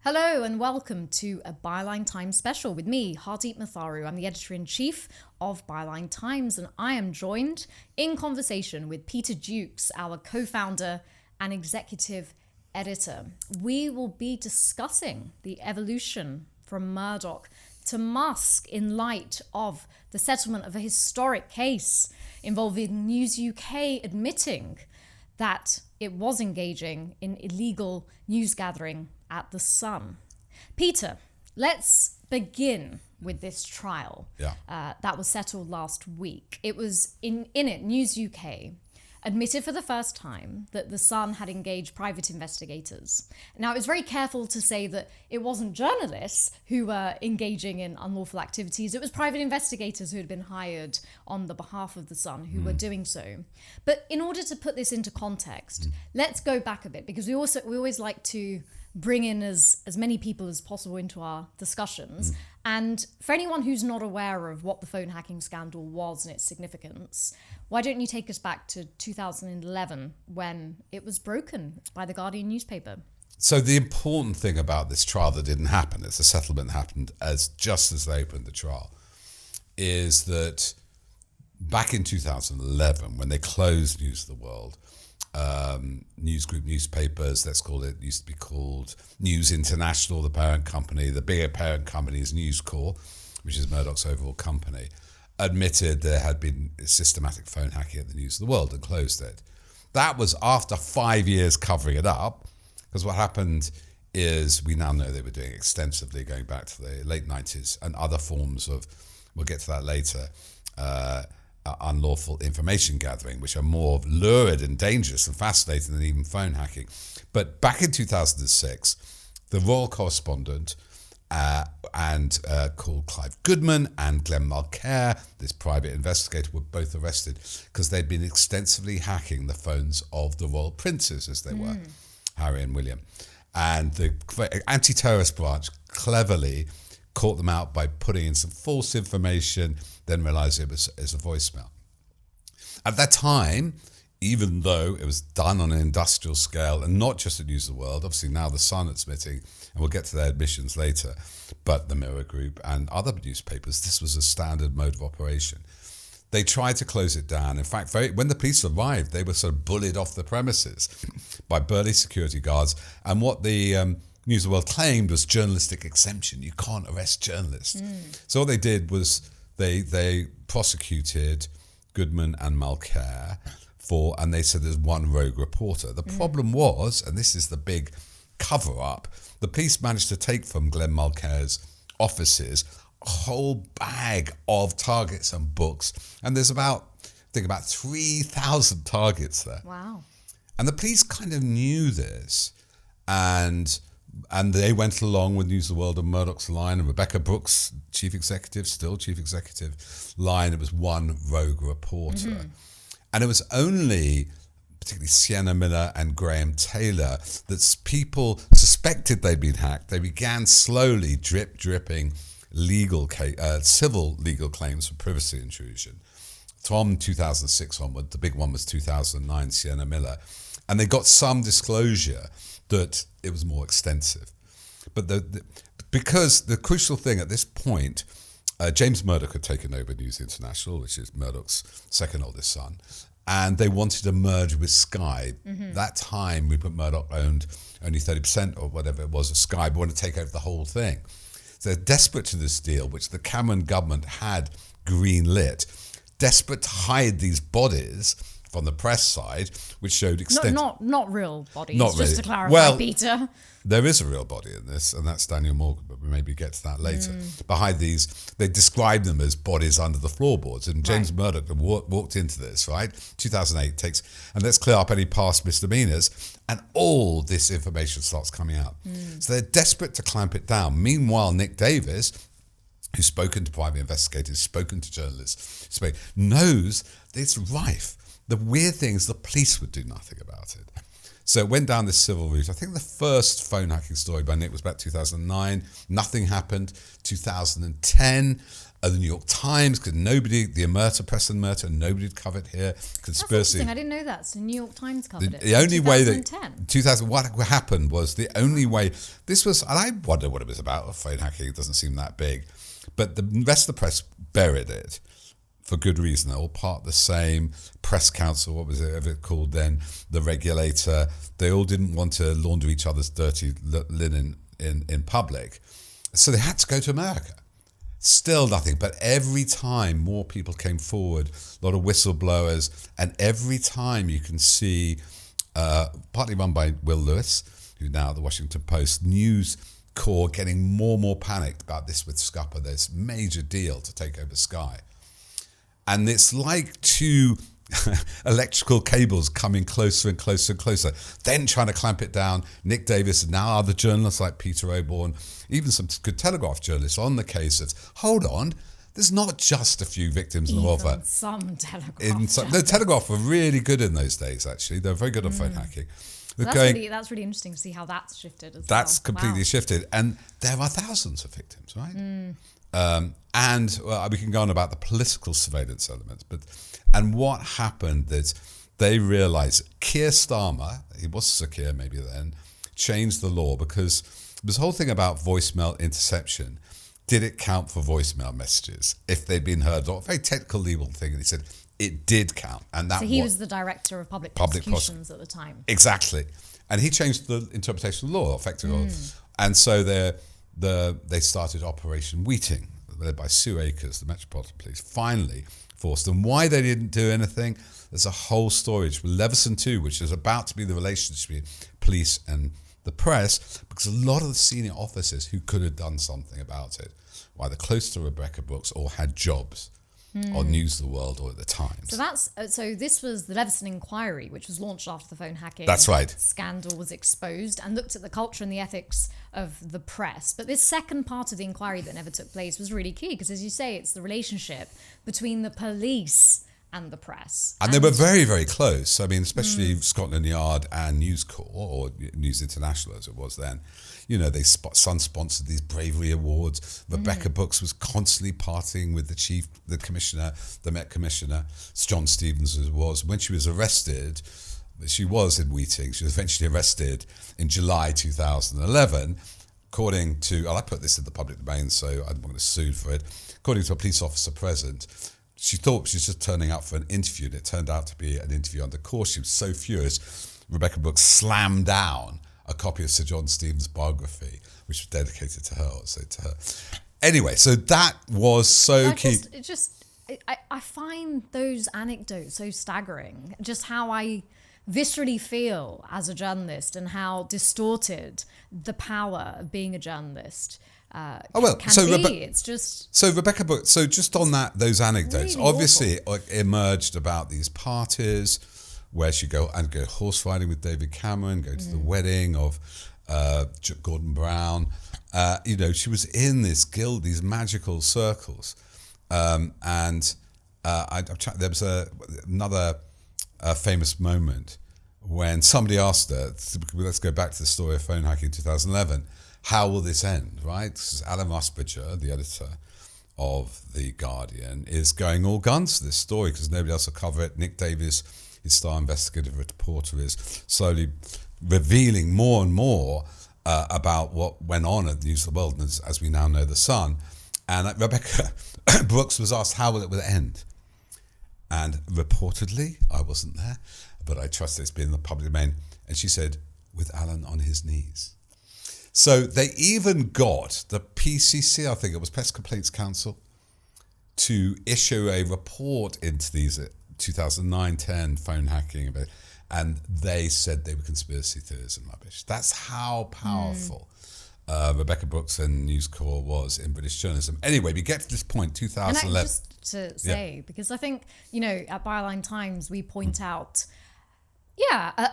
Hello and welcome to a Byline Times special with me, Hardeep Matharu. I'm the editor-in-chief of Byline Times, and I am joined in conversation with Peter Jukes, our co-founder and executive editor. We will be discussing the evolution from Murdoch to Musk in light of the settlement of a historic case involving News UK admitting that it was engaging in illegal news gathering at The Sun. Peter, let's begin with this trial that was settled last week. It was in it, News UK admitted for the first time that The Sun had engaged private investigators. Now, it was very careful to say that it wasn't journalists who were engaging in unlawful activities. It was private investigators who had been hired on the behalf of The Sun who were doing so. But in order to put this into context, let's go back a bit, because we always like to bring in as many people as possible into our discussions. And for anyone who's not aware of what the phone hacking scandal was and its significance, why don't you take us back to 2011 when it was broken by the Guardian newspaper? So the important thing about this trial that didn't happen, as the settlement happened just as they opened the trial, is that back in 2011, when they closed News of the World, News Group newspapers, let's call it, used to be called News International, the parent company. The bigger parent company is News Corp, which is Murdoch's overall company, admitted there had been systematic phone hacking at the News of the World and closed it. That was after 5 years covering it up, because what happened is we now know they were doing extensively going back to the late 90s and other forms of, we'll get to that later, unlawful information gathering, which are more lurid and dangerous and fascinating than even phone hacking. But back in 2006, the royal correspondent called Clive Goodman and Glenn Mulcair, this private investigator, were both arrested because they'd been extensively hacking the phones of the royal princes, as they were, Harry and William. And the anti-terrorist branch cleverly caught them out by putting in some false information, then realised it was a voicemail. At that time, even though it was done on an industrial scale and not just at News of the World, obviously now The Sun admitting, and we'll get to their admissions later, but the Mirror Group and other newspapers, this was a standard mode of operation. They tried to close it down. In fact, when the police arrived, they were sort of bullied off the premises by burly security guards. And what the News of the World claimed was journalistic exemption. You can't arrest journalists. So what they did was they prosecuted Goodman and Mulcair and they said there's one rogue reporter. The problem was, and this is the big cover-up, the police managed to take from Glenn Mulcair's offices a whole bag of targets and books. And there's about 3,000 targets there. Wow. And the police kind of knew this. And they went along with News of the World and Murdoch's line, and Rebecca Brooks, chief executive line. It was one rogue reporter. And it was only, particularly Sienna Miller and Graham Taylor, that people suspected they'd been hacked. They began slowly dripping civil legal claims for privacy intrusion. From 2006 onward, the big one was 2009, Sienna Miller. And they got some disclosure that it was more extensive. But because the crucial thing at this point, James Murdoch had taken over News International, which is Murdoch's second oldest son, and they wanted to merge with Sky. That time, Rupert Murdoch owned only 30% or whatever it was of Sky, but wanted to take over the whole thing. So they're desperate to this deal, which the Cameron government had green-lit, desperate to hide these bodies from the press side, which showed extent. Not real bodies, not just really. to clarify, well, Peter. There is a real body in this, and that's Daniel Morgan, but we maybe get to that later. Behind these, they describe them as bodies under the floorboards, and James Murdoch walked into this, right? 2008 and let's clear up any past misdemeanors, and all this information starts coming out. So they're desperate to clamp it down. Meanwhile, Nick Davis, who's spoken to private investigators, spoken to journalists, knows it's rife. The weird thing is the police would do nothing about it. So it went down this civil route. I think the first phone hacking story by Nick was about 2009. Nothing happened. 2010, the New York Times, because nobody, the Omerta, Preston Omerta, nobody had covered here. Conspiracy. That's interesting. I didn't know that. So New York Times covered it. The only way that 2010. What happened was the only way this was, and I wonder what it was about. Phone hacking, it doesn't seem that big, but the rest of the press buried it for good reason. They're all part of the same press council. What was it ever called then? The regulator. They all didn't want to launder each other's dirty linen in public, so they had to go to America. Still nothing, but every time more people came forward, a lot of whistleblowers, and every time you can see, partly run by Will Lewis, who's now at the Washington Post, News Corps getting more and more panicked about this with Scupper, this major deal to take over Sky. And it's like two electrical cables coming closer and closer and closer, then trying to clamp it down. Nick Davis and now other journalists like Peter Oborne, even some good Telegraph journalists on the case of, hold on, there's not just a few victims involved. Some Telegraph. The Telegraph were really good in those days, actually. They're very good at phone hacking. That's really interesting to see how that's shifted as well. That's completely shifted. And there are thousands of victims, right? And we can go on about the political surveillance elements, and what happened is they realized Keir Starmer, he was Sir Keir maybe then, changed the law because this whole thing about voicemail interception, did it count for voicemail messages if they'd been heard? A very technical legal thing, and he said it did count. And that so he was the director of public prosecutions at the time. Exactly. And he changed the interpretation of the law, effectively. And so they started Operation Wheating, led by Sue Akers, the Metropolitan Police, finally forced them. Why they didn't do anything, there's a whole story with Leveson 2, which is about to be the relationship between police and the press, because a lot of the senior officers who could have done something about it were either close to Rebecca Brooks or had jobs on News of the World or at the Times. So this was the Leveson inquiry, which was launched after the phone hacking scandal was exposed, and looked at the culture and the ethics of the press. But this second part of the inquiry that never took place was really key, because as you say, it's the relationship between the police and the press. And they were very, very close. I mean, especially Scotland Yard and News Corps, or News International as it was then. You know, Sun sponsored these bravery awards. Rebecca Brooks was constantly partying with the commissioner, the Met commissioner, John Stevens as was. When she was arrested, she was in Wheating. She was eventually arrested in July 2011, according to, I put this in the public domain, so I'm going to sue for it. According to a police officer present, she thought she was just turning up for an interview, and it turned out to be an interview under course. She was so furious, Rebecca Brooks slammed down a copy of Sir John Stevens' biography, which was dedicated to her. Anyway, so that was so key. I find those anecdotes so staggering, just how I viscerally feel as a journalist and how distorted the power of being a journalist can be. It's just... So Rebecca Brooks, so just on those anecdotes, really obviously it emerged about these parties where she go horse riding with David Cameron, go to the wedding of Gordon Brown. She was in these magical circles. There was another famous moment when somebody asked her, let's go back to the story of phone hacking in 2011, how will this end, right? This is Alan Rusbridger, the editor of The Guardian, is going all guns to this story because nobody else will cover it. Nick Davis, his star investigative reporter, is slowly revealing more and more about what went on at the News of the World, and as we now know, The Sun. And Rebecca Brooks was asked, how will it end? And reportedly, I wasn't there, but I trust it's been in the public domain, and she said, with Alan on his knees. So they even got the PCC, I think it was Press Complaints Council, to issue a report into these 2009-10 phone hacking, and they said they were conspiracy theories and rubbish. That's how powerful Rebecca Brooks and News Corps was in British journalism. Anyway, we get to this point, 2011. And just to say, because I think, at Byline Times, we point out,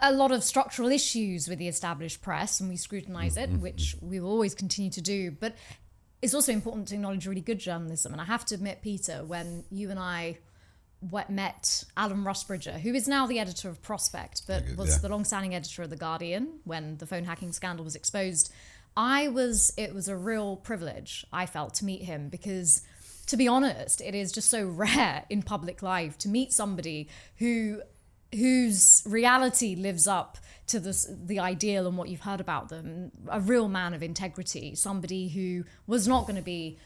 a lot of structural issues with the established press, and we scrutinise it, which we will always continue to do. But it's also important to acknowledge really good journalism. And I have to admit, Peter, when you and I met Alan Rusbridger, who is now the editor of Prospect, but was the long-standing editor of The Guardian when the phone hacking scandal was exposed. It was a real privilege, I felt, to meet him, because, to be honest, it is just so rare in public life to meet somebody whose reality lives up to the ideal and what you've heard about them. A real man of integrity, somebody who was not going to be,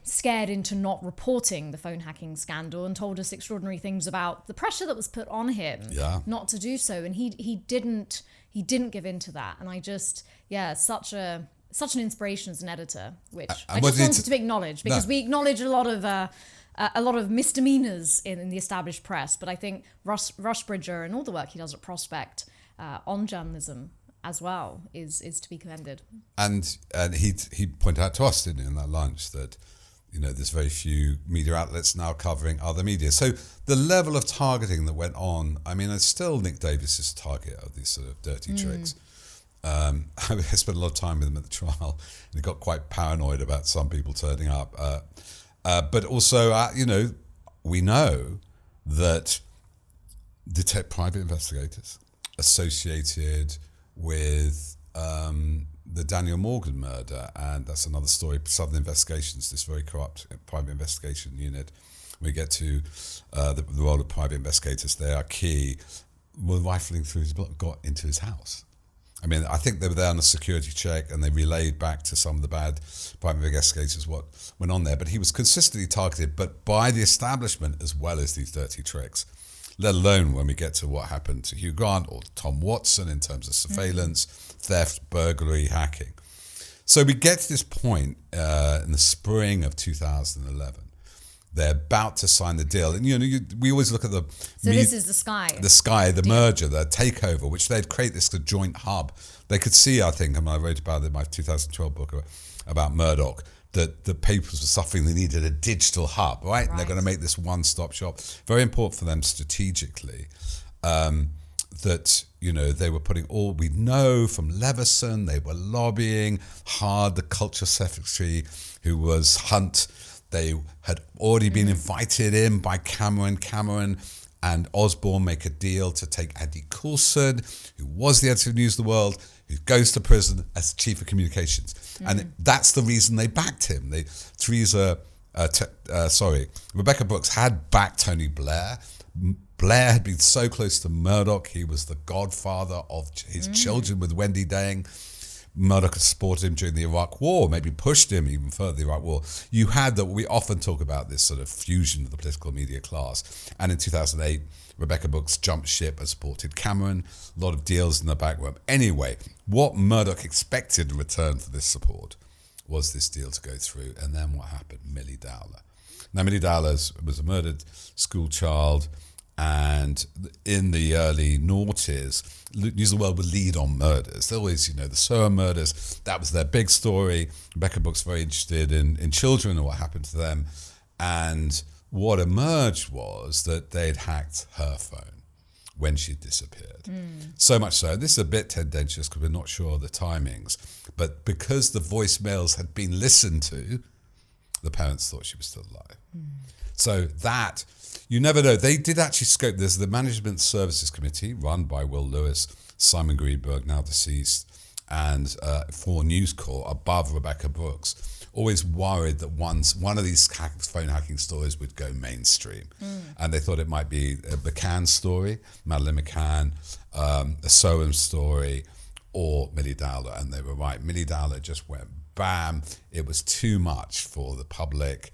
scared into not reporting the phone hacking scandal, and told us extraordinary things about the pressure that was put on him not to do so. And he didn't give in to that. And I just, such an inspiration as an editor, which I just wanted to acknowledge, because we acknowledge a lot of misdemeanors in the established press. But I think Rusbridger and all the work he does at Prospect on journalism as well is to be commended. And he pointed out to us, didn't he, in that lunch, that there's very few media outlets now covering other media. So the level of targeting that went on, I mean, it's still Nick Davis's target of these sort of dirty tricks. I spent a lot of time with him at the trial, and he got quite paranoid about some people turning up. But also, we know that private investigators associated with the Daniel Morgan murder, and that's another story. Southern Investigations, this very corrupt private investigation unit. We get to the role of private investigators. They are key. Were rifling through got into his house. I mean, I think they were there on a security check, and they relayed back to some of the bad private investigators what went on there. But he was consistently targeted, but by the establishment as well as these dirty tricks. Let alone when we get to what happened to Hugh Grant or Tom Watson in terms of surveillance, theft, burglary, hacking. So we get to this point in the spring of 2011. They're about to sign the deal. And, we always look at the... So this is the Sky. The Sky, the merger, the takeover, which they'd create this joint hub. They could see, I think, and I wrote about it in my 2012 book about Murdoch, that the papers were suffering. They needed a digital hub, right? And they're going to make this one-stop shop. Very important for them strategically. That, they were putting all... We know from Leveson, they were lobbying hard. The culture secretary, who was Hunt... They had already been invited in by Cameron and Osborne make a deal to take Andy Coulson, who was the editor of News of the World, who goes to prison as chief of communications. And that's the reason they backed him. Rebecca Brooks had backed Tony Blair. Blair had been so close to Murdoch. He was the godfather of his children with Wendy Dang. Murdoch supported him during the Iraq War, maybe pushed him even further, the Iraq War. You had that. We often talk about this sort of fusion of the political media class. And in 2008, Rebecca Brooks jumped ship and supported Cameron. A lot of deals in the back room. Anyway, what Murdoch expected in return for this support was this deal to go through. And then what happened? Millie Dowler. Now, Millie Dowler was a murdered school child. And in the early noughties, News of the World would lead on murders. They always, the Soho murders, that was their big story. Rebecca Brooks very interested in children and what happened to them. And what emerged was that they'd hacked her phone when she disappeared. So much so, this is a bit tendentious because we're not sure of the timings, but because the voicemails had been listened to, the parents thought she was still alive. So that... You never know. They did actually scope. There's the Management Services Committee run by Will Lewis, Simon Greenberg, now deceased, and for News Corp above Rebecca Brooks, always worried that one of these phone hacking stories would go mainstream. And they thought it might be a McCann story, Madeleine McCann, a Soham story, or Millie Dowler. And they were right. Millie Dowler just went bam. It was too much for the public.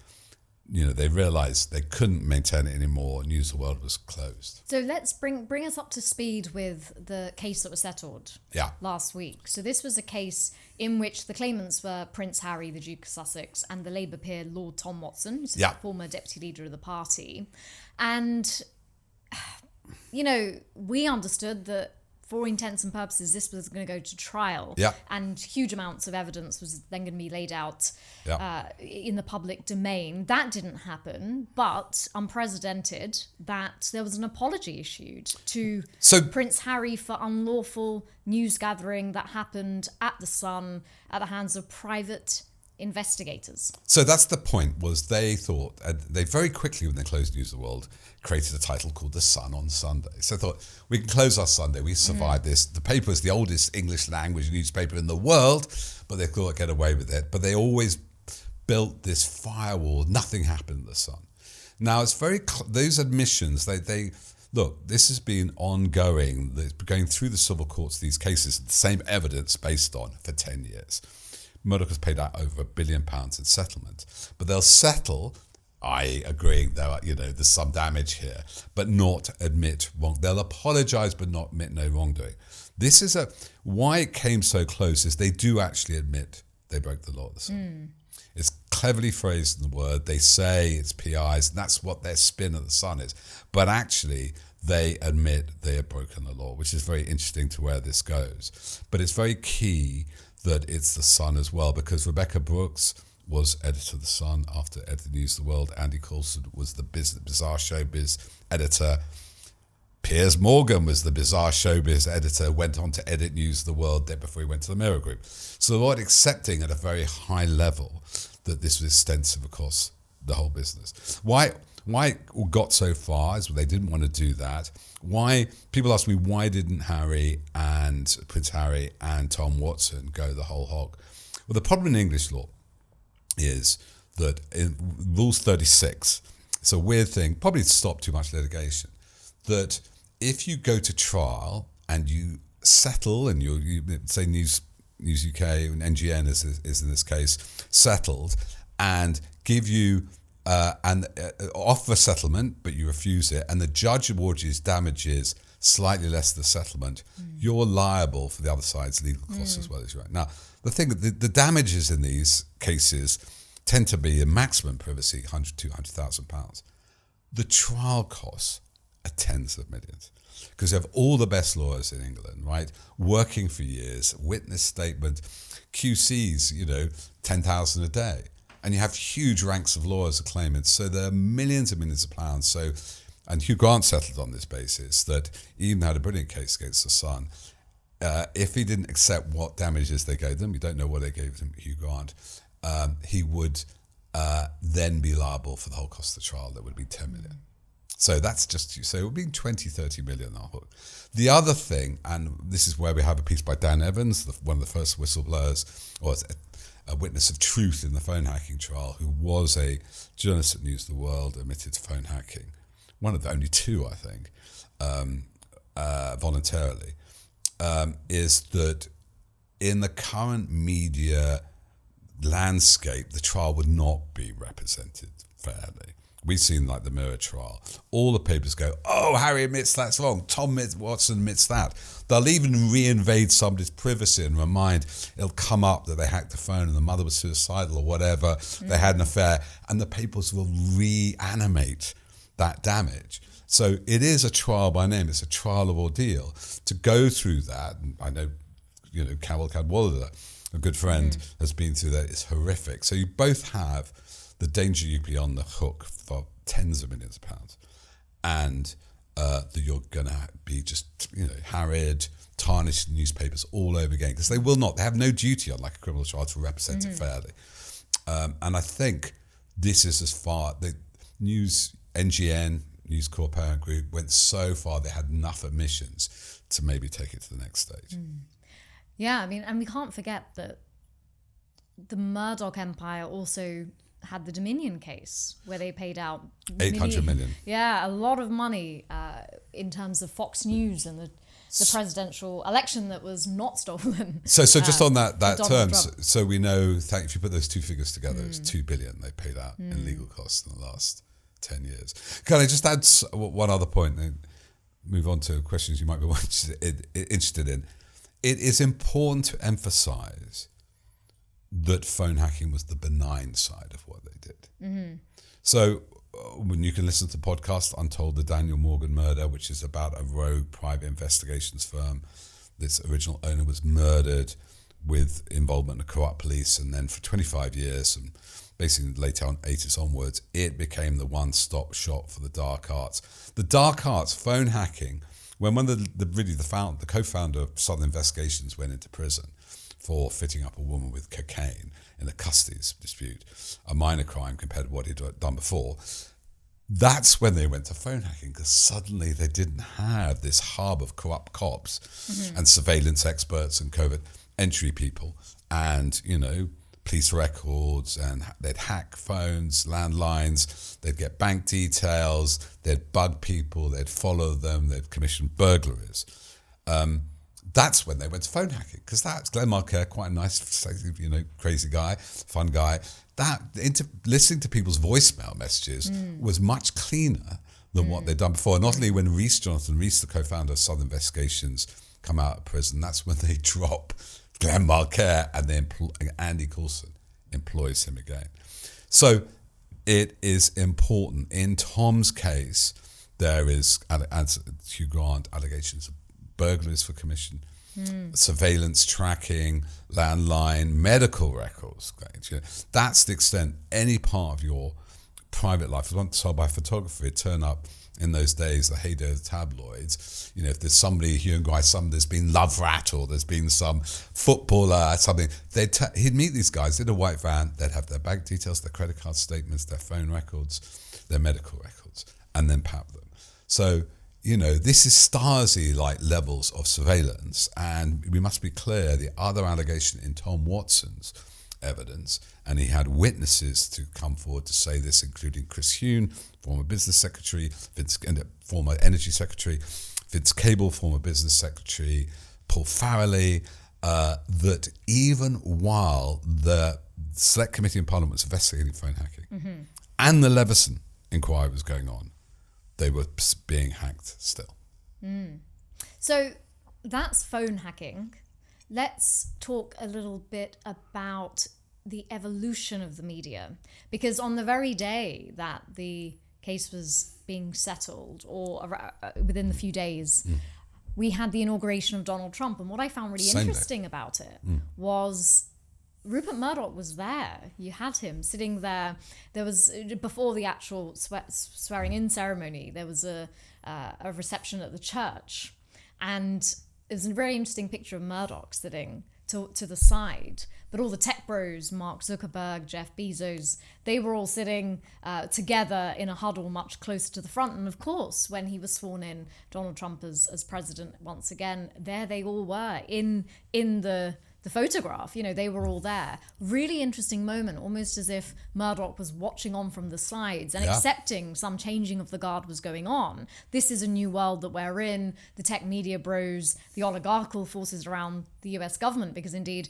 They realised they couldn't maintain it anymore. News of the World was closed. So let's bring us up to speed with the case that was settled last week. So this was a case in which the claimants were Prince Harry, the Duke of Sussex, and the Labour peer Lord Tom Watson, who's the former deputy leader of the party. And, we understood that for intents and purposes, this was going to go to trial. And huge amounts of evidence was then going to be laid out in the public domain. That didn't happen, but unprecedented that there was an apology issued to Prince Harry for unlawful news gathering that happened at The Sun at the hands of private investigators. So that's the point, was they thought, they very quickly, when they closed News of the World, created a title called The Sun on Sunday. So they thought, we can close our Sunday, we survived this. The paper is the oldest English language newspaper in the world, but they thought get away with it. But they always built this firewall, nothing happened to The Sun. Now, it's very, those admissions, they look, this has been ongoing, going through the civil courts, these cases, the same evidence based on for 10 years. Murdoch has paid out over £1 billion in settlement, but they'll settle, I agreeing that there's some damage here, but not admit wrong. They'll apologise but not admit no wrongdoing. This is why it came so close is they do actually admit they broke the law of the Sun. It's cleverly phrased in the word. They say it's PIs, and that's what their spin of the Sun is. But actually, they admit they have broken the law, which is very interesting to where this goes. But it's very key that it's the Sun as well, because Rebecca Brooks was editor of the Sun after editing News of the World. Andy Coulson was the Bizarre Showbiz editor. Piers Morgan was the Bizarre Showbiz editor, went on to edit News of the World there before he went to the Mirror Group. So they were accepting at a very high level that this was extensive across the whole business. Why it got so far is they didn't want to do that. Why, people ask me, why didn't Prince Harry and Tom Watson go the whole hog? Well, the problem in English law is that in Rules 36, it's a weird thing, probably to stop too much litigation, that if you go to trial and you settle, and you say News UK and NGN is in this case settled, and give you offer settlement, but you refuse it, and the judge awards you damages slightly less than the settlement, you're liable for the other side's legal costs as well as you are. Now, the thing, the damages in these cases tend to be in maximum privacy, £100,000-200,000. The trial costs are tens of millions, because you have all the best lawyers in England, right, working for years, witness statement, QCs, 10,000 a day. And you have huge ranks of lawyers and claimants. So there are millions and millions of pounds. And Hugh Grant settled on this basis that he even had a brilliant case against the Sun. If he didn't accept what damages they gave them, you don't know what they gave him, Hugh Grant, he would then be liable for the whole cost of the trial. That would be 10 million. So that's so it would be 20, 30 million on hook. The other thing, and this is where we have a piece by Dan Evans, one of the first whistleblowers, or a witness of truth in the phone hacking trial, who was a journalist at News of the World, admitted to phone hacking. One of the only two, I think, voluntarily, is that in the current media landscape, the trial would not be represented fairly. We've seen like the Mirror trial. All the papers go, oh, Harry admits that's wrong. Tom Watson admits that. They'll even reinvade somebody's privacy and remind, it'll come up that they hacked the phone and the mother was suicidal or whatever, they had an affair, and the papers will reanimate that damage. So it is a trial by name. It's a trial of ordeal. To go through that, and I know, Carol Cadwallader, a good friend, has been through that. It's horrific. So you both have the danger you'd be on the hook for tens of millions of pounds, and that you're going to be just, harried, tarnished newspapers all over again, because they will not. They have no duty, unlike a criminal trial, to represent it fairly. And I think this is as far, the NGN, News Corp parent group, went so far they had enough admissions to maybe take it to the next stage. Yeah, I mean, and we can't forget that the Murdoch empire also had the Dominion case, where they paid out 800 million. Yeah, a lot of money in terms of Fox News and the presidential election that was not stolen. So just on that term, Trump. so we know, if you put those two figures together, it's 2 billion they paid out in legal costs in the last 10 years. Can I just add one other point and move on to questions you might be interested in? It is important to emphasize that phone hacking was the benign side of what they did. So when you can listen to the podcast Untold, the Daniel Morgan murder, which is about a rogue private investigations firm. This original owner was murdered with involvement in corrupt police, and then for 25 years, and basically late 80s onwards, it became the one-stop shop for the dark arts. The dark arts, phone hacking, when one of the co-founder of Southern Investigations went into prison for fitting up a woman with cocaine in a custody dispute, a minor crime compared to what he'd done before. That's when they went to phone hacking, because suddenly they didn't have this hub of corrupt cops and surveillance experts and covert entry people and, police records, and they'd hack phones, landlines, they'd get bank details, they'd bug people, they'd follow them, they'd commission burglaries. That's when they went to phone hacking, because that's Glenn Marquette, quite a nice, crazy guy, fun guy. Listening to people's voicemail messages was much cleaner than what they'd done before. Not only when Jonathan Rees, the co-founder of Southern Investigations, come out of prison, that's when they drop Glenn Marquette, and then Andy Coulson employs him again. So it is important. In Tom's case, there is, as Hugh Grant, allegations of burglaries for commission, surveillance, tracking, landline, medical records. That's the extent any part of your private life. I was once told by a photographer, it'd turn up in those days, the heyday of the tabloids. If there's somebody, Hugh and Guy, there's been Love Rat, or there's been some footballer, something, he'd meet these guys in a white van, they'd have their bank details, their credit card statements, their phone records, their medical records, and then pap them. So, this is Stasi-like levels of surveillance, and we must be clear, the other allegation in Tom Watson's evidence, and he had witnesses to come forward to say this, including Chris Huhne, former business secretary, former energy secretary, Vince Cable, former business secretary, Paul Farrelly, that even while the Select Committee in Parliament was investigating phone hacking and the Leveson inquiry was going on, they were being hacked still. So that's phone hacking. Let's talk a little bit about the evolution of the media, because on the very day that the case was being settled, or within the few days, we had the inauguration of Donald Trump. And what I found really interesting about it was Rupert Murdoch was there. You had him sitting there. There was, before the actual swearing-in ceremony, there was a reception at the church, and it was a very interesting picture of Murdoch sitting to the side, but all the tech bros, Mark Zuckerberg, Jeff Bezos, they were all sitting together in a huddle much closer to the front. And of course, when he was sworn in, Donald Trump as president once again, there they all were in the photograph. They were all there. Really interesting moment, almost as if Murdoch was watching on from the sides and accepting some changing of the guard was going on. This is a new world that we're in. The tech media bros, the oligarchical forces around the US government, because indeed,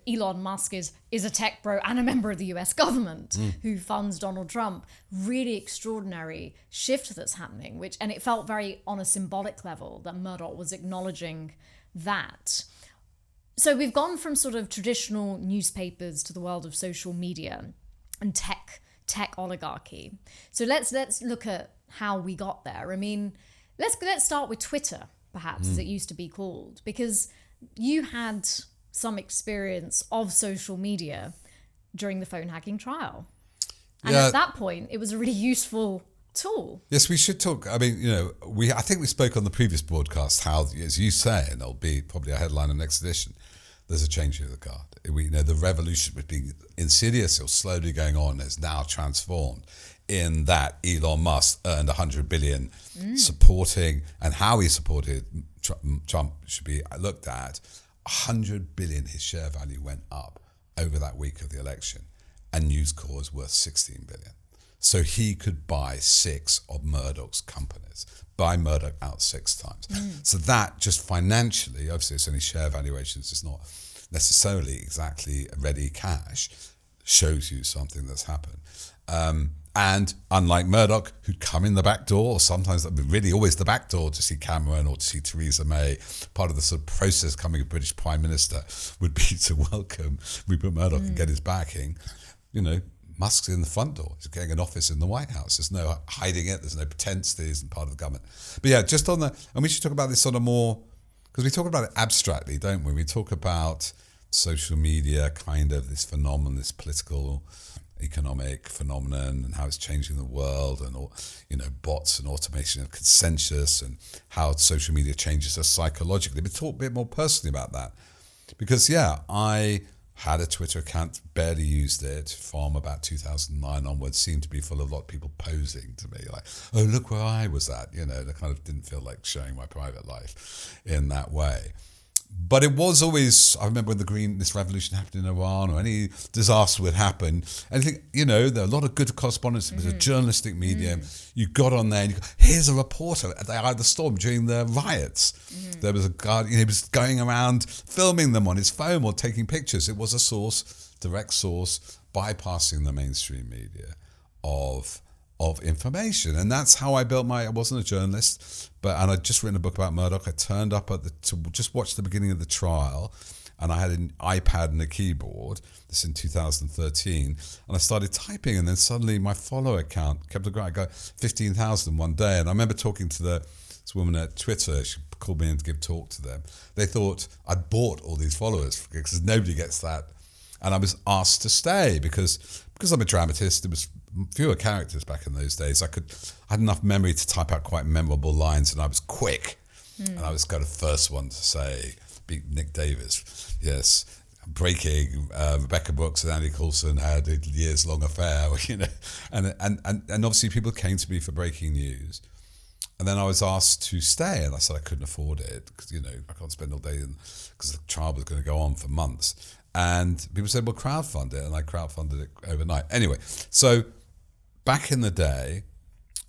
Elon Musk is a tech bro and a member of the US government who funds Donald Trump. Really extraordinary shift that's happening, and it felt very on a symbolic level that Murdoch was acknowledging that. So we've gone from sort of traditional newspapers to the world of social media and tech oligarchy. So let's look at how we got there. I mean, let's start with Twitter, perhaps, as it used to be called, because you had some experience of social media during the phone hacking trial. And at that point, it was a really useful tool. Yes, we should talk. I mean, I think we spoke on the previous broadcast how, as you say, and it'll be probably a headline of next edition, there's a change of the guard. The revolution was being insidious or slowly going on is now transformed in that Elon Musk earned $100 billion supporting, and how he supported Trump should be looked at. $100 billion, his share value went up over that week of the election, and News Corp is worth $16 billion. So he could buy 6 of Murdoch's companies, buy Murdoch out 6 times. So that just financially, obviously it's only share valuations, it's not necessarily exactly ready cash, shows you something that's happened. And unlike Murdoch, who'd come in the back door, or sometimes really always the back door to see Cameron or to see Theresa May, part of the sort of process coming a British Prime Minister would be to welcome Rupert Murdoch and get his backing. Musk's in the front door. He's getting an office in the White House. There's no hiding it. There's no pretense that he isn't part of the government. But yeah, just on and we should talk about this on a more, because we talk about it abstractly, don't we? We talk about social media, kind of this phenomenon, this political, economic phenomenon, and how it's changing the world, and bots and automation and consensus, and how social media changes us psychologically. But talk a bit more personally about that. Because, I had a Twitter account, barely used it from about 2009 onwards, seemed to be full of a lot of people posing to me, like, oh, look where I was at. They kind of didn't feel like showing my private life in that way. But it was always, I remember when this revolution happened in Iran or any disaster would happen, anything, there are a lot of good correspondence. It was a journalistic medium. You got on there and you go, here's a reporter. They hired the storm during the riots. There was a guy, he was going around filming them on his phone or taking pictures. It was a source, direct source, bypassing the mainstream media of information. And that's how I built I wasn't a journalist, and I'd just written a book about Murdoch. I turned up to just watch the beginning of the trial, and I had an iPad and a keyboard, this in 2013, and I started typing, and then suddenly my follower count kept growing. I got 15,000 one day, and I remember talking to this woman at Twitter. She called me in to give talk to them. They thought I'd bought all these followers, because nobody gets that. And I was asked to stay because I'm a dramatist. There was fewer characters back in those days. I had enough memory to type out quite memorable lines, and I was quick. And I was kind of first one to say, beat Nick Davis. Yes, breaking. Rebecca Brooks and Andy Coulson had a years-long affair, and obviously people came to me for breaking news. And then I was asked to stay, and I said I couldn't afford it because I can't spend all day because the trial was going to go on for months. And people said, well, crowdfund it. And I crowdfunded it overnight. Anyway, so back in the day,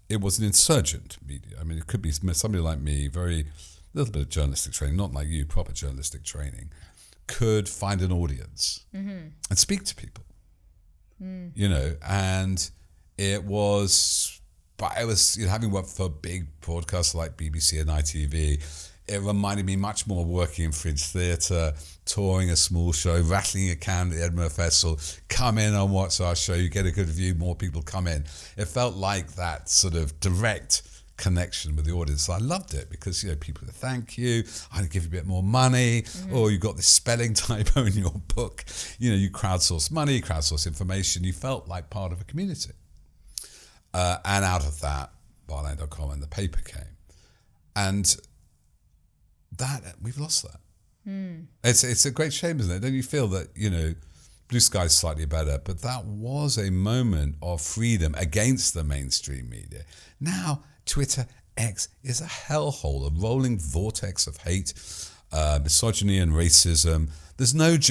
it was an insurgent media. I mean, it could be somebody like me, very little bit of journalistic training, not like you, proper journalistic training, could find an audience and speak to people, and it was having worked for big broadcasts like BBC and ITV, it reminded me much more of working in Fringe Theatre, touring a small show, rattling a can at the Edinburgh Festival, come in and watch our show, you get a good view, more people come in. It felt like that sort of direct connection with the audience. I loved it because, people would thank you, I'd give you a bit more money, or you got this spelling typo in your book. You crowdsource money, crowdsource information. You felt like part of a community. And out of that, Byline.com and the paper came. And we've lost that. It's a great shame, isn't it? Don't you feel that, Blue Sky's slightly better, but that was a moment of freedom against the mainstream media. Now, Twitter X is a hellhole, a rolling vortex of hate, misogyny and racism.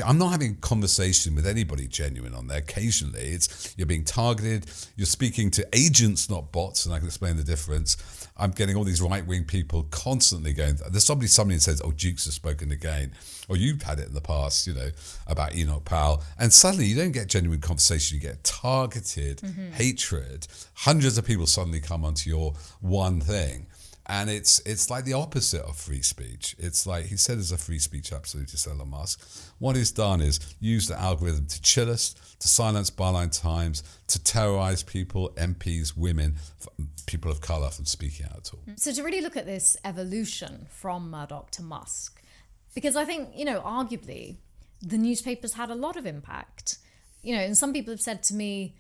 I'm not having a conversation with anybody genuine on there. Occasionally, you're being targeted. You're speaking to agents, not bots, and I can explain the difference. I'm getting all these right-wing people constandly going. There's somebody says, "Oh, Jukes has spoken again," or you've had it in the past, about Enoch Powell, and suddenly you don't get genuine conversation. You get targeted hatred. Hundreds of people suddenly come onto your one thing. And it's like the opposite of free speech. It's like he said, there's a free speech absolutist, Elon Musk. What he's done is use the algorithm to chill us, to silence Byline Times, to terrorize people, MPs, women, people of colour from speaking out at all. So to really look at this evolution from Murdoch to Musk, because I think, arguably, the newspapers had a lot of impact. And some people have said to me,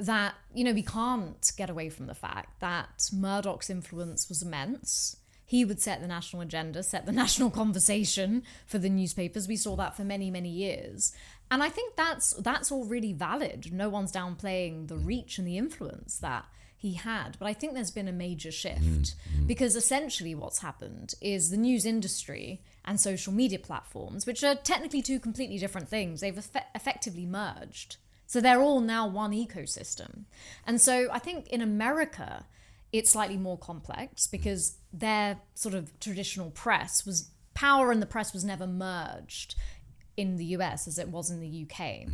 that, we can't get away from the fact that Murdoch's influence was immense. He would set the national agenda, set the national conversation for the newspapers. We saw that for many, many years. And I think that's all really valid. No one's downplaying the reach and the influence that he had. But I think there's been a major shift because essentially what's happened is the news industry and social media platforms, which are technically two completely different things, they've effectively merged. So they're all now one ecosystem. And so I think in America, it's slightly more complex because their sort of traditional power in the press was never merged in the US as it was in the UK.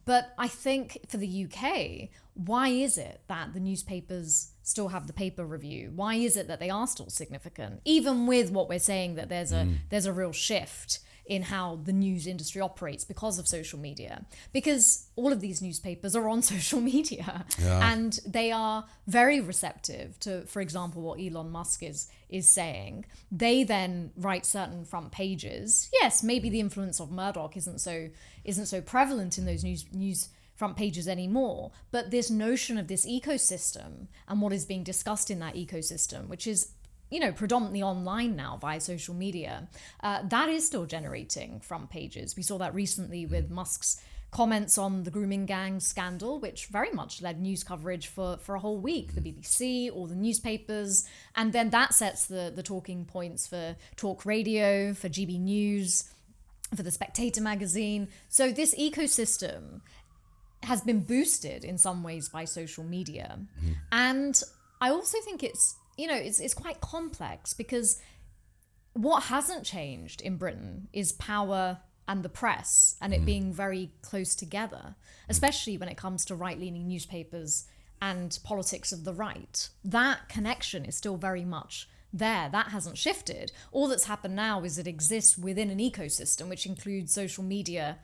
But I think for the UK, why is it that the newspapers still have the paper review? Why is it that they are still significant? Even with what we're saying that there's a real shift in how the news industry operates because of social media, because all of these newspapers are on social media and they are very receptive to, for example, what Elon Musk is saying. They then write certain front pages. Yes, maybe the influence of Murdoch isn't so prevalent in those news front pages anymore, but this notion of this ecosystem and what is being discussed in that ecosystem, which is predominantly online now via social media, that is still generating front pages. We saw that recently with Musk's comments on the grooming gang scandal, which very much led news coverage for a whole week, the BBC, all the newspapers. And then that sets the talking points for talk radio, for GB News, for the Spectator magazine. So this ecosystem has been boosted in some ways by social media. And I also think it's quite complex, because what hasn't changed in Britain is power and the press, and it being very close together, especially when it comes to right-leaning newspapers and politics of the right. That connection is still very much there. That hasn't shifted. All that's happened now is it exists within an ecosystem, which includes social media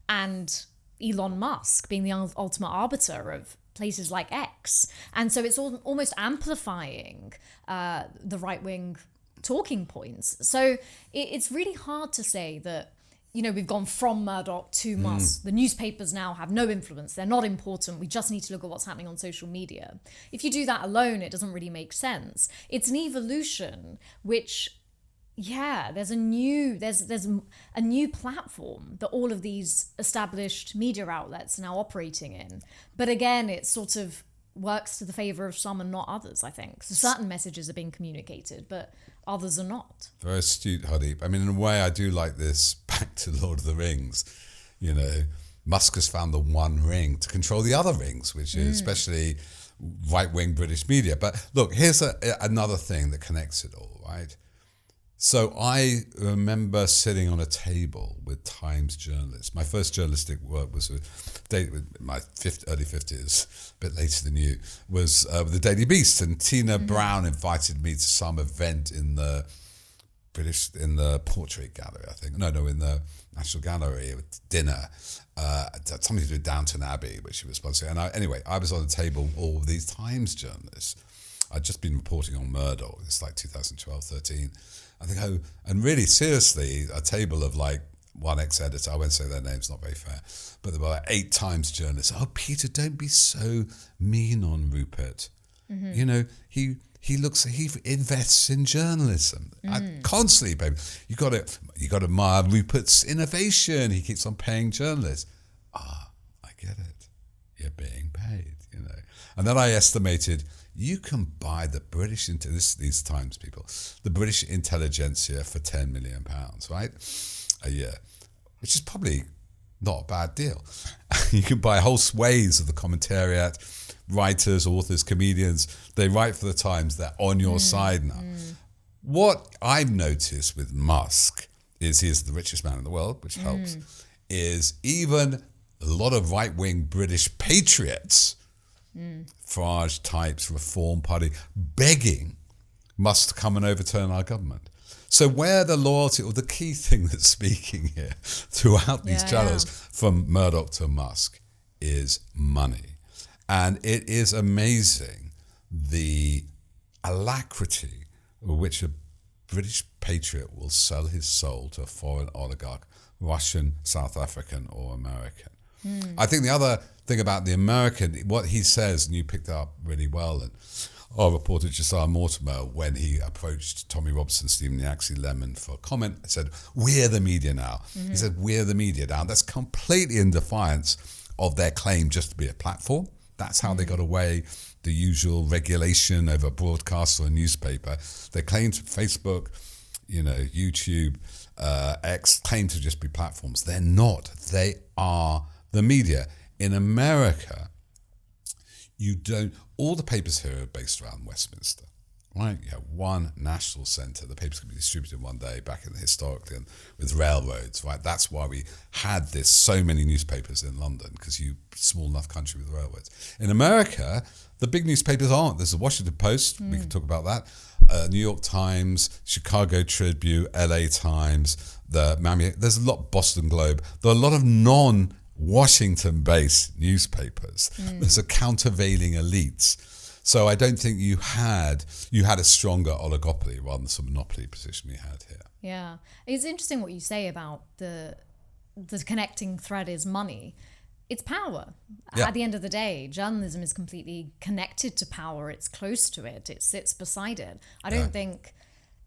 and Elon Musk being the ultimate arbiter of places like X. And so it's almost amplifying the right-wing talking points. So it's really hard to say that, we've gone from Murdoch to Musk. The newspapers now have no influence. They're not important. We just need to look at what's happening on social media. If you do that alone, it doesn't really make sense. It's an evolution which, there's a new platform that all of these established media outlets are now operating in. But again, it sort of works to the favor of some and not others, I think. So certain messages are being communicated, but others are not. Very astute, Hardeep. I mean, in a way, I do like this back to Lord of the Rings. Musk has found the one ring to control the other rings, which is especially right-wing British media. But look, here's another thing that connects it all, right? So I remember sitting on a table with Times journalists. My first journalistic work was with my early 50s, a bit later than you, was with the Daily Beast. And Tina Brown invited me to some event in the Portrait Gallery, I think. No, in the National Gallery, with dinner. Something to do with Downton Abbey, which she was sponsoring. And I was on the table with all of these Times journalists. I'd just been reporting on Murdoch. It's like 2012, 13. I think, and really seriously, a table of like one ex-editor, I won't say their names, not very fair, but there were like 8 Times journalists. Oh, Peter, don't be so mean on Rupert. He invests in journalism. Constantly, baby. You got to admire Rupert's innovation. He keeps on paying journalists. I get it. You're being paid, And then I estimated, you can buy the British these Times people, the British intelligentsia for £10 million, right, a year, which is probably not a bad deal. You can buy whole swathes of the commentariat, writers, authors, comedians. They write for the Times. They're on your side now. What I've noticed with Musk is he is the richest man in the world, which helps, is even a lot of right-wing British patriots, Farage types, Reform Party, begging Musk to come and overturn our government. So where the loyalty, or the key thing that's speaking here throughout these channels from Murdoch to Musk, is money. And it is amazing the alacrity with which a British patriot will sell his soul to a foreign oligarch, Russian, South African or American. I think the other thing about the American, what he says, and you picked up really well, and our reporter Josiah Mortimer, when he approached Tommy Robson, Stephen Yaxley Lemon for a comment, said, "We're the media now." He said, "We're the media now." That's completely in defiance of their claim just to be a platform. That's how they got away the usual regulation over a broadcast or a newspaper. They claimed Facebook, YouTube, X, claim to just be platforms. They're not. They are the media. In America, all the papers here are based around Westminster, right? You have one national centre. The papers can be distributed one day back historically and with railroads, right? That's why we had so many newspapers in London, because small enough country with railroads. In America, the big newspapers aren't. There's the Washington Post, we can talk about that, New York Times, Chicago Tribune, LA Times, there's a lot, Boston Globe. There are a lot of non-Washington-based newspapers. There's a countervailing elites. So I don't think you had a stronger oligopoly rather than some monopoly position we had here. Yeah. It's interesting what you say about the connecting thread is money. It's power. Yeah. At the end of the day, journalism is completely connected to power. It's close to it. It sits beside it. I don't think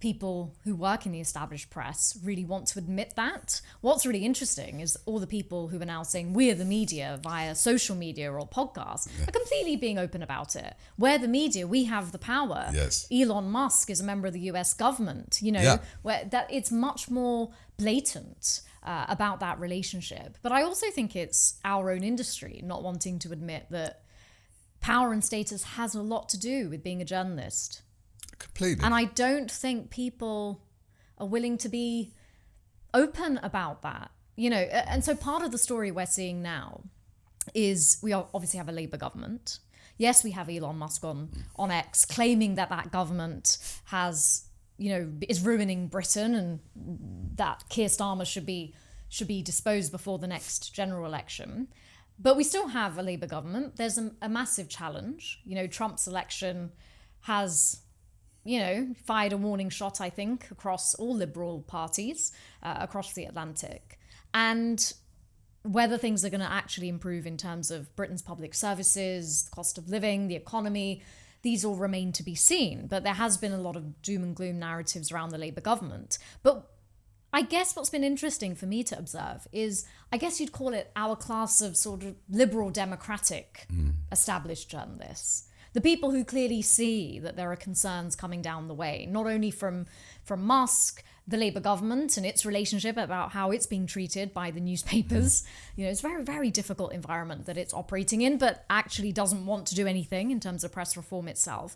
people who work in the established press really want to admit that. What's really interesting is all the people who are now saying we're the media via social media or podcasts are completely being open about it. We're the media, we have the power. Yes. Elon Musk is a member of the US government, where that it's much more blatant about that relationship. But I also think it's our own industry not wanting to admit that power and status has a lot to do with being a journalist. Completely. And I don't think people are willing to be open about that, And so part of the story we're seeing now is we obviously have a Labour government. Yes, we have Elon Musk on X claiming that government has, is ruining Britain and that Keir Starmer should be disposed before the next general election. But we still have a Labour government. There's a massive challenge. Trump's election has fired a warning shot, I think, across all liberal parties across the Atlantic. And whether things are going to actually improve in terms of Britain's public services, the cost of living, the economy, these all remain to be seen. But there has been a lot of doom and gloom narratives around the Labour government. But I guess what's been interesting for me to observe is, I guess you'd call it our class of sort of liberal democratic established journalists. The people who clearly see that there are concerns coming down the way, not only from Musk, the Labour government and its relationship about how it's being treated by the newspapers. It's a very, very difficult environment that it's operating in, but actually doesn't want to do anything in terms of press reform itself.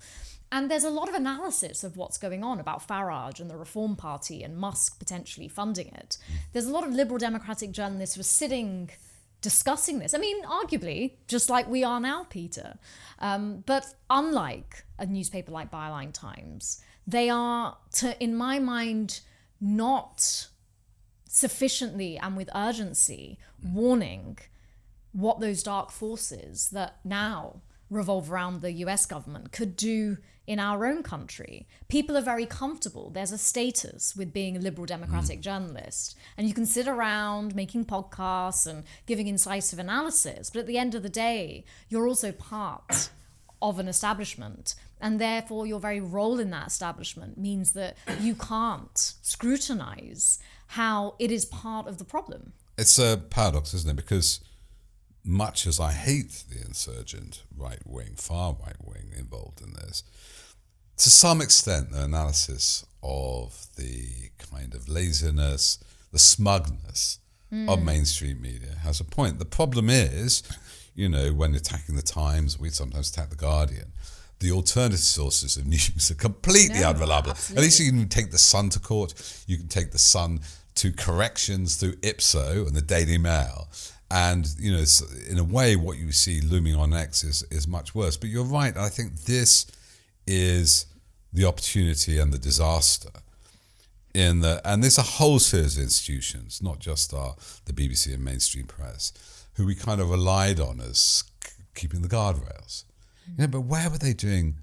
And there's a lot of analysis of what's going on about Farage and the Reform Party and Musk potentially funding it. There's a lot of liberal democratic journalists who are sitting discussing this. I mean, arguably, just like we are now, Peter. But unlike a newspaper like Byline Times, they are, in my mind, not sufficiently and with urgency warning what those dark forces that now revolve around the US government could do in our own country. People are very comfortable. There's a status with being a liberal democratic journalist. And you can sit around making podcasts and giving incisive analysis. But at the end of the day, you're also part of an establishment. And therefore, your very role in that establishment means that you can't scrutinize how it is part of the problem. It's a paradox, isn't it? Because much as I hate the insurgent right-wing, far right-wing involved in this, to some extent the analysis of the kind of laziness, the smugness of mainstream media has a point. The problem is, when attacking the Times, we sometimes attack the Guardian, the alternative sources of news are completely unreliable. Absolutely. At least you can take the Sun to court, you can take the Sun to corrections through Ipso and the Daily Mail. And, in a way, what you see looming on X is much worse. But you're right. I think this is the opportunity and the disaster and there's a whole series of institutions, not just the BBC and mainstream press, who we kind of relied on as keeping the guardrails. But where were they during,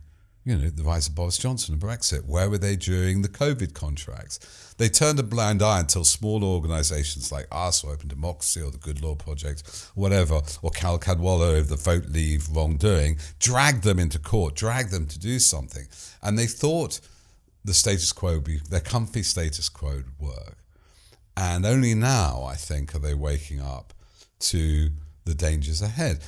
the rise of Boris Johnson and Brexit? Where were they during the COVID contracts? They turned a blind eye until small organisations like us, or Open Democracy, or the Good Law Project, whatever, or Cal Cadwallo of the Vote Leave wrongdoing, dragged them into court, dragged them to do something. And they thought the status quo, their comfy status quo would work. And only now, I think, are they waking up to the dangers ahead.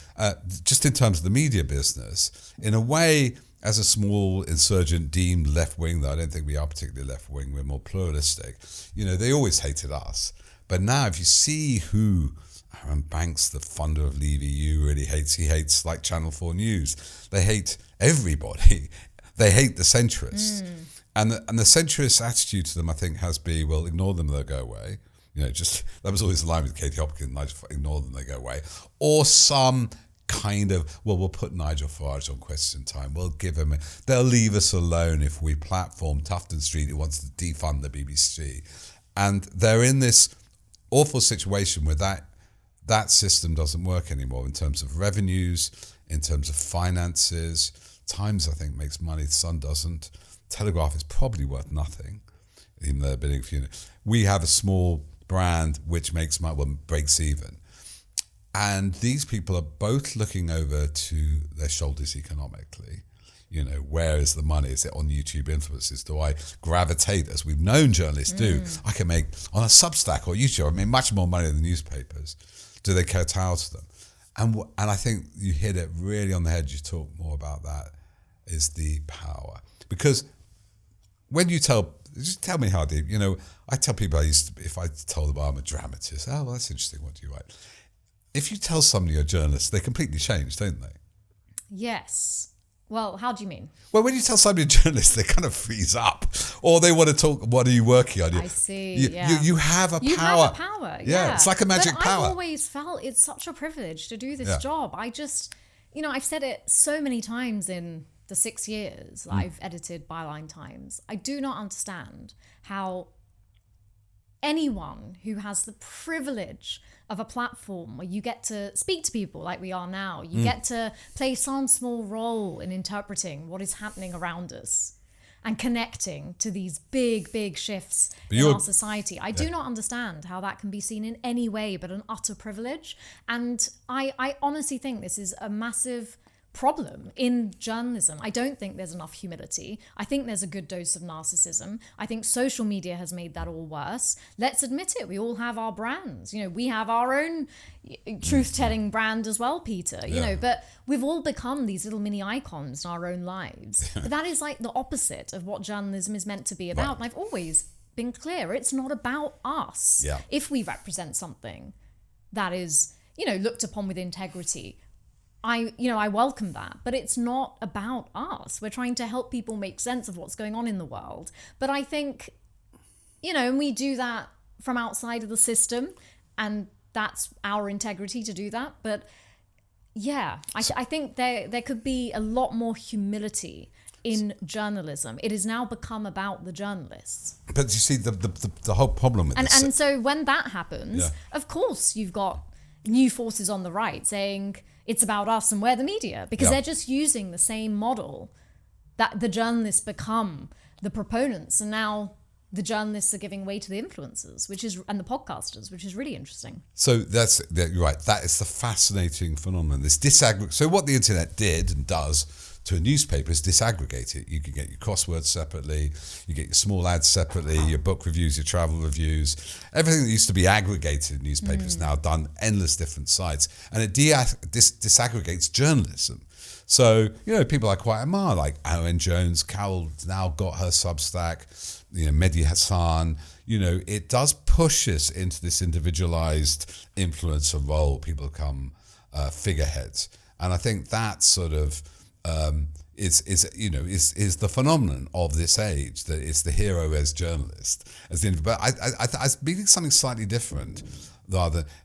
Just in terms of the media business, in a way, as a small insurgent deemed left-wing, though I don't think we are particularly left-wing, we're more pluralistic, they always hated us. But now if you see who Aaron Banks, the funder of Leave EU, really hates, he hates like Channel 4 News. They hate everybody. They hate the centrists. And the centrist attitude to them, I think, has been, well, ignore them, they'll go away. That was always the line with Katie Hopkins, ignore them, they go away. Or some kind of, well, we'll put Nigel Farage on Question Time. We'll give him, they'll leave us alone if we platform Tufton Street, who wants to defund the BBC. And they're in this awful situation where that system doesn't work anymore in terms of revenues, in terms of finances. Times, I think, makes money. The Sun doesn't. Telegraph is probably worth nothing, even though they're bidding for We have a small brand which makes money, well, breaks even. And these people are both looking over to their shoulders economically. Where is the money? Is it on YouTube influencers? Do I gravitate, as we've known journalists do? I can make, on a Substack or YouTube, I make much more money than newspapers. Do they kowtow to them? And I think you hit it really on the head. You talk more about that, is the power. Because when you just tell me, Hardeep, I tell people if I told them I'm a dramatist, oh, well, that's interesting, what do you write? If you tell somebody you're a journalist, they completely change, don't they? Yes. Well, how do you mean? Well, when you tell somebody a journalist, they kind of freeze up, or they want to talk. What are you working on? I see. You have a power. You have a power. Yeah, it's like a magic power. I've always felt it's such a privilege to do this job. I just, I've said it so many times in the 6 years I've edited Byline Times. I do not understand how anyone who has the privilege of a platform where you get to speak to people like we are now, you get to play some small role in interpreting what is happening around us and connecting to these big shifts in our society. I do not understand how that can be seen in any way but an utter privilege. And I honestly think this is a massive problem in journalism. I don't think there's enough humility. I think there's a good dose of narcissism. I think social media has made that all worse. Let's admit it. We all have our brands. We have our own truth-telling brand as well, Peter. But we've all become these little mini icons in our own lives. But that is like the opposite of what journalism is meant to be about. Right. And I've always been clear, it's not about us. Yeah. If we represent something that is, looked upon with integrity, I welcome that, but it's not about us. We're trying to help people make sense of what's going on in the world. But I think, and we do that from outside of the system, and that's our integrity to do that. But yeah, I think there could be a lot more humility in journalism. It has now become about the journalists. But you see, the whole problem with this. And so when that happens, of course, you've got new forces on the right saying, it's about us and we're the media, because they're just using the same model that the journalists become the proponents, and now the journalists are giving way to the influencers, and the podcasters, which is really interesting. So you're right. That is the fascinating phenomenon. So what the internet did and does to a newspaper is disaggregate it. You can get your crosswords separately, you get your small ads separately, your book reviews, your travel reviews. Everything that used to be aggregated in newspapers now done endless different sites, and it disaggregates journalism. So, people I quite admire, like Aaron Jones, Carol's now got her Substack, Mehdi Hassan, it does push us into this individualized influencer role. People become figureheads. And I think that sort of is the phenomenon of this age, that it's the hero as journalist. But I was meaning something slightly different.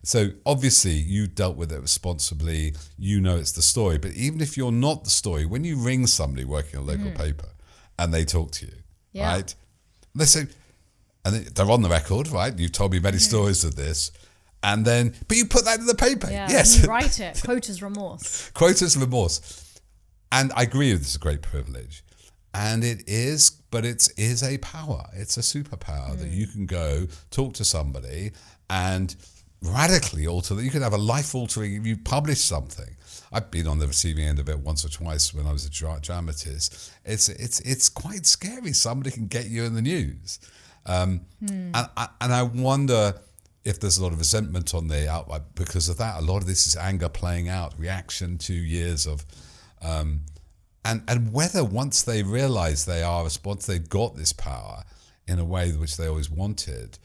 So obviously you dealt with it responsibly, it's the story, but even if you're not the story, when you ring somebody working at a local paper and they talk to you, right? They say, and they're on the record, right? You've told me many stories of this. And then, but you put that in the paper. Yeah, yes. You write it. Quota's remorse. Quota's remorse. And I agree with this, is a great privilege. And it is, but it is a power. It's a superpower that you can go talk to somebody and radically alter that. You could have a life-altering, if you publish something. I've been on the receiving end of it once or twice when I was a dramatist. It's quite scary. Somebody can get you in the news. And I wonder if there's a lot of resentment on the outright because of that. A lot of this is anger playing out, reaction to years of... and whether once they realise once they've got this power in a way which they always wanted,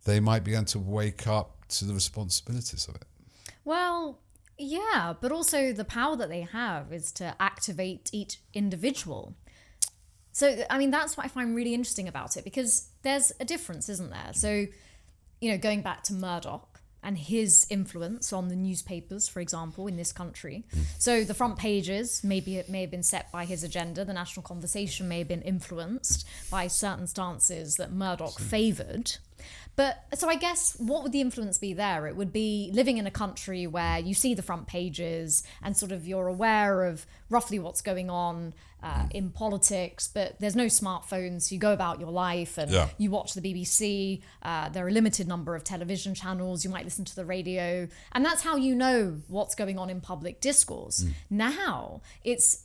they might begin to wake up to the responsibilities of it. Well, yeah, but also the power that they have is to activate each individual. So, I mean, that's what I find really interesting about it, because there's a difference, isn't there? So, going back to Murdoch and his influence on the newspapers, for example, in this country. So the front pages, maybe it may have been set by his agenda. The national conversation may have been influenced by certain stances that Murdoch favoured. But so I guess what would the influence be there? It would be living in a country where you see the front pages and sort of you're aware of roughly what's going on in politics, but there's no smartphones. So you go about your life and you watch the BBC. There are a limited number of television channels. You might listen to the radio, and that's how you know what's going on in public discourse. Now it's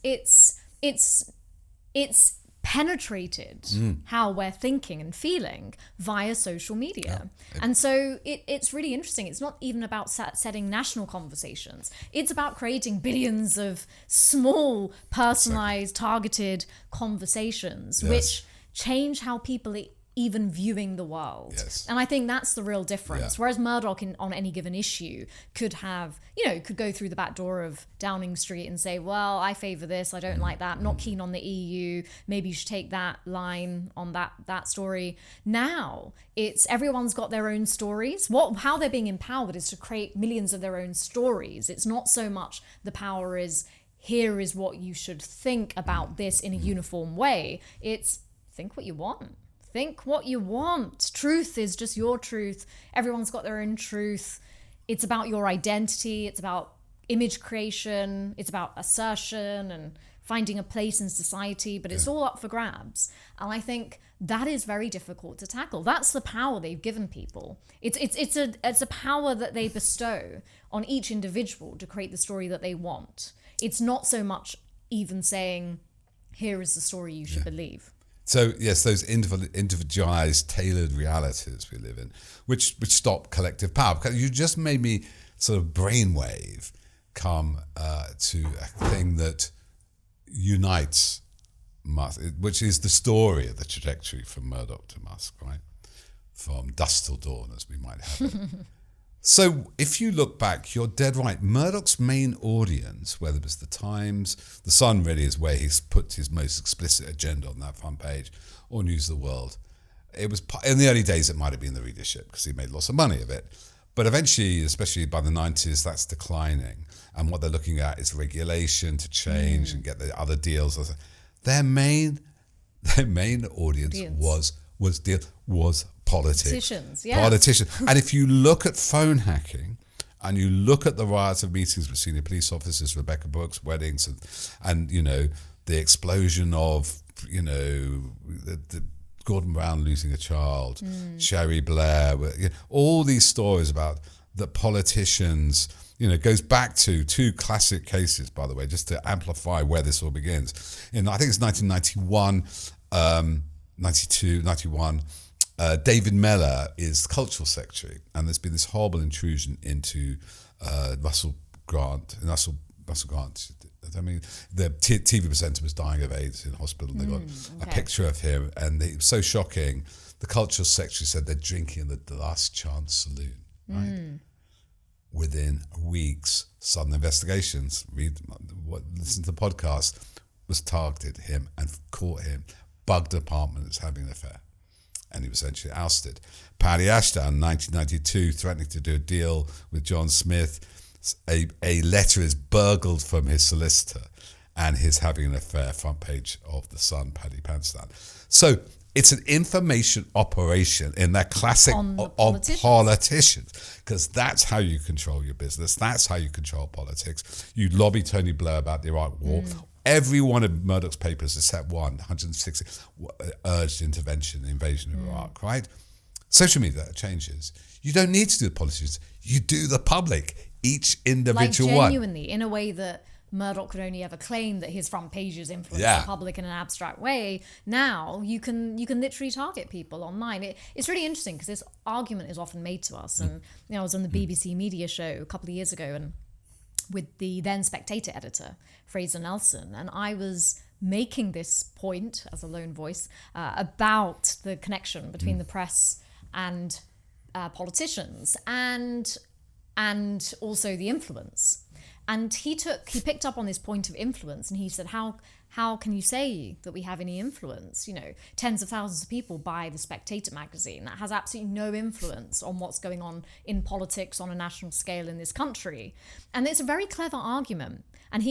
it's penetrated how we're thinking and feeling via social media. And so it's really interesting. It's not even about setting national conversations. It's about creating billions of small, personalized, targeted conversations, which change how people even viewing the world. And I think that's the real difference. Whereas Murdoch on any given issue could have, could go through the back door of Downing Street and say, well, I favor this, I don't like that, not keen on the EU, maybe you should take that line on that story. Now it's everyone's got their own stories. How they're being empowered is to create millions of their own stories. It's not so much the power is, here is what you should think about this in a uniform way. It's think what you want. Think what you want. Truth is just your truth. Everyone's got their own truth. It's about your identity. It's about image creation. It's about assertion and finding a place in society, but it's all up for grabs. And I think that is very difficult to tackle. That's the power they've given people. It's a power that they bestow on each individual to create the story that they want. It's not so much even saying, here is the story you should believe. So yes, those individualized, tailored realities we live in, which stop collective power. Because you just made me sort of brainwave come to a thing that unites Musk, which is the story of the trajectory from Murdoch to Musk, right? From dusk till dawn, as we might have it. So if you look back, you're dead right. Murdoch's main audience, whether it was the Times, the Sun really is where he's put his most explicit agenda on that front page, or News of the World. It was in the early days, it might have been the readership because he made lots of money of it. But eventually, especially by the 90s, that's declining. And what they're looking at is regulation to change and get the other deals. Their main audience was politics. Politicians. And if you look at phone hacking and you look at the riots of meetings with senior police officers, Rebecca Brooks' weddings and the explosion of, the Gordon Brown losing a child, Sherry Blair, all these stories about the politicians, goes back to two classic cases, by the way, just to amplify where this all begins. I think it's 1991, 92, 91, David Mellor is cultural secretary, and there's been this horrible intrusion into Russell Grant. I mean, the TV presenter was dying of AIDS in hospital. They got a picture of him, and it was so shocking. The cultural secretary said they're drinking in the Last Chance Saloon, right? Within weeks, Southern Investigations, listen to the podcast, was targeted him and caught him, bugged the department as having an affair. And he was essentially ousted. Paddy Ashdown, 1992, threatening to do a deal with John Smith. A letter is burgled from his solicitor, and he's having an affair, front page of The Sun, Paddy Ashdown. So it's an information operation in that classic of politicians, because that's how you control your business. That's how you control politics. You lobby Tony Blair about the Iraq War. Every one of Murdoch's papers, except one, 160, urged intervention, the invasion of Iraq, right? Social media changes. You don't need to do the politicians. You do the public, each individual one. Like genuinely, in a way that Murdoch could only ever claim that his front pages influence the public in an abstract way. Now you can literally target people online. It's really interesting because this argument is often made to us. And I was on the BBC Media Show a couple of years ago, and with the then Spectator editor, Fraser Nelson, and I was making this point as a lone voice about the connection between the press and politicians and also the influence. And he picked up on this point of influence, and he said, how can you say that we have any influence? Tens of thousands of people buy the Spectator magazine. That has absolutely no influence on what's going on in politics on a national scale in this country. And it's a very clever argument. And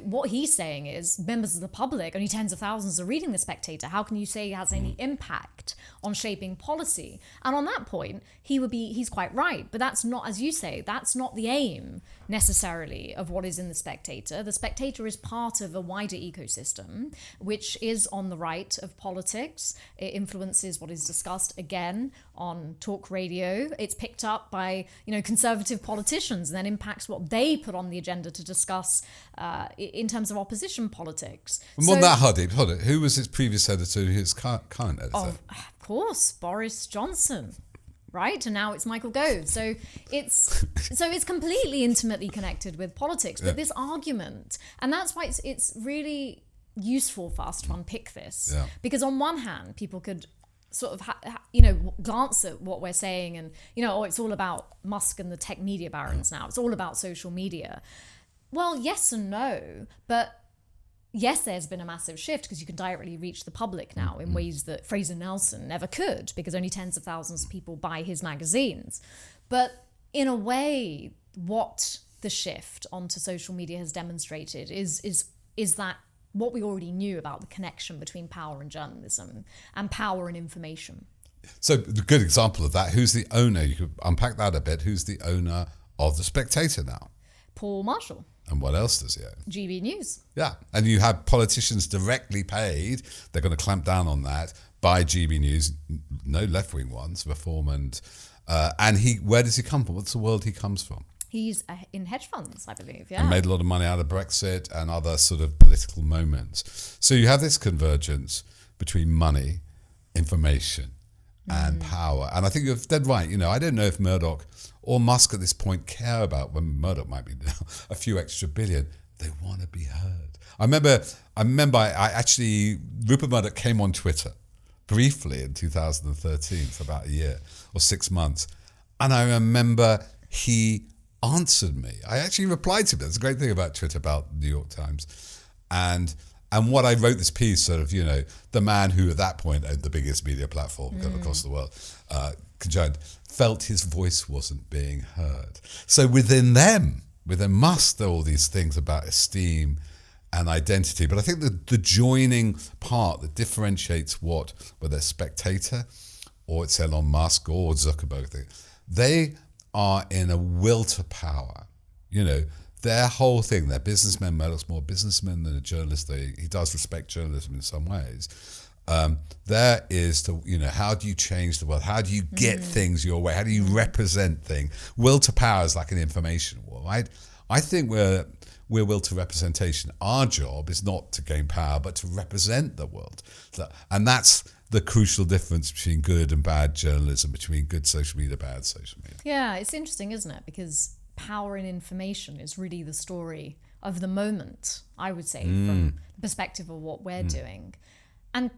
what he's saying is members of the public, only tens of thousands are reading the Spectator. How can you say it has any impact on shaping policy? And on that point, he's quite right. But that's not, as you say, that's not the aim necessarily of what is in The Spectator. The Spectator is part of a wider ecosystem, which is on the right of politics. It influences what is discussed again on talk radio. It's picked up by, conservative politicians and then impacts what they put on the agenda to discuss in terms of opposition politics. More than that, Hardeep, hold it. Who was its previous editor and who's current editor? Of course, Boris Johnson. Right, and now it's Michael Gove. So it's completely intimately connected with politics. But this argument, and that's why it's really useful for us to unpick this, because on one hand, people could sort of glance at what we're saying and it's all about Musk and the tech media barons now. It's all about social media. Well, yes and no, but. Yes, there's been a massive shift because you can directly reach the public now in ways that Fraser Nelson never could, because only tens of thousands of people buy his magazines. But in a way, what the shift onto social media has demonstrated is that what we already knew about the connection between power and journalism and power and information. So the good example of that, who's the owner? You could unpack that a bit. Who's the owner of The Spectator now? Paul Marshall. And what else does he own? GB News. Yeah, and you have politicians directly paid. They're going to clamp down on that by GB News. No left-wing ones, Reform and where does he come from? What's the world he comes from? He's in hedge funds, I believe. Yeah, and made a lot of money out of Brexit and other sort of political moments. So you have this convergence between money, information, and power. And I think you're dead right. I don't know if Murdoch or Musk at this point care about, when Murdoch might be now, a few extra billion. They want to be heard. I remember I actually, Rupert Murdoch came on Twitter briefly in 2013 for about a year or 6 months. And I remember he answered me. I actually replied to him. That's a great thing about Twitter, about New York Times. And what I wrote this piece, sort of, the man who at that point owned the biggest media platform across the world, conjoined, felt his voice wasn't being heard. So within Musk, there are all these things about esteem and identity. But I think the joining part that differentiates whether it's Spectator or it's Elon Musk or Zuckerberg, they are in a will to power. Their whole thing, they're businessmen. Murdoch's more a businessman than a journalist. He does respect journalism in some ways. There is how do you change the world? How do you get things your way? How do you represent things? Will to power is like an information war, right? I think we're will to representation. Our job is not to gain power, but to represent the world. And that's the crucial difference between good and bad journalism, between good social media, bad social media. Yeah, it's interesting, isn't it? Because power and information is really the story of the moment, I would say, from the perspective of what we're doing. And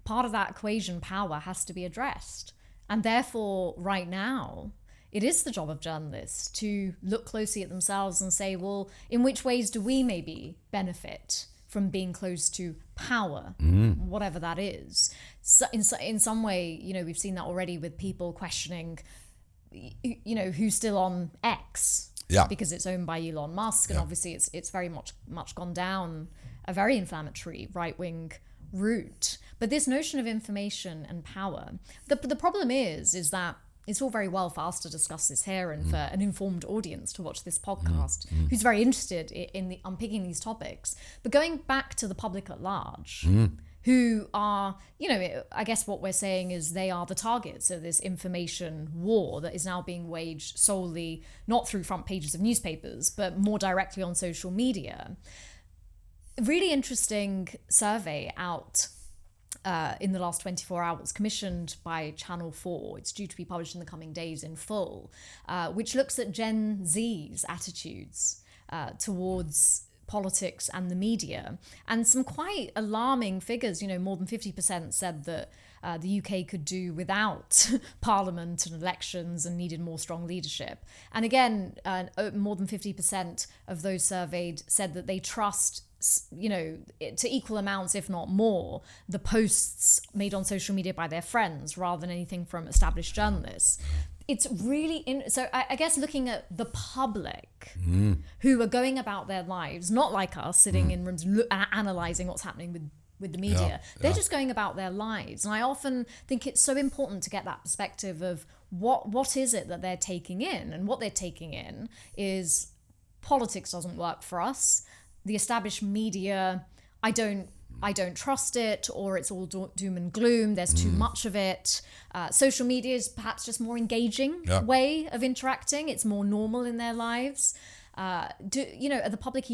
part of that equation, power, has to be addressed. And therefore, right now, it is the job of journalists to look closely at themselves and say, well, in which ways do we maybe benefit from being close to power, whatever that is? So in some way, we've seen that already with people questioning, who's still on X, because it's owned by Elon Musk, and obviously it's very much gone down a very inflammatory right-wing route. But this notion of information and power, the problem is that it's all very well for us to discuss this here and for an informed audience to watch this podcast who's very interested in unpicking these topics. But going back to the public at large, who are, I guess what we're saying is they are the targets of this information war that is now being waged solely, not through front pages of newspapers, but more directly on social media. Really interesting survey out in the last 24 hours, commissioned by Channel 4. It's due to be published in the coming days in full, which looks at Gen Z's attitudes towards politics and the media. And some quite alarming figures, more than 50% said that the UK could do without parliament and elections and needed more strong leadership. And again, more than 50% of those surveyed said that they trust, to equal amounts, if not more, the posts made on social media by their friends rather than anything from established journalists. It's really so I guess looking at the public who are going about their lives, not like us sitting in rooms analysing what's happening with the media. They're just going about their lives. And I often think it's so important to get that perspective of what is it that they're taking in. And what they're taking in is politics doesn't work for us. The established media, I don't trust it, or it's all doom and gloom. There's too much of it. Social media is perhaps just more engaging way of interacting. It's more normal in their lives. Are the public